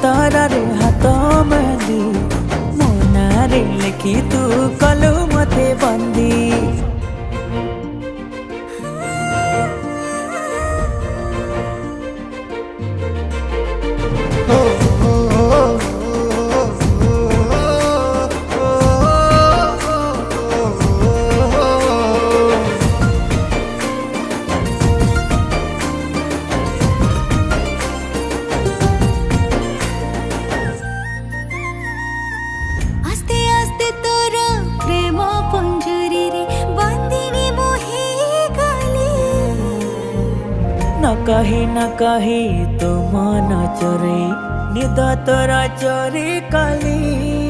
ଅନ୍ତରରେ ହାତ ମେଲି ମୋ ନାଁରେ ଲେଖି ତୁ କଲୁ ମତେ ବନ୍ଦୀ। आस्ते आस्ते तोर प्रेम पंजरी रे बंदिनी मोहे गली। न कही तो मन चोरी निद तोरा चोरी कली।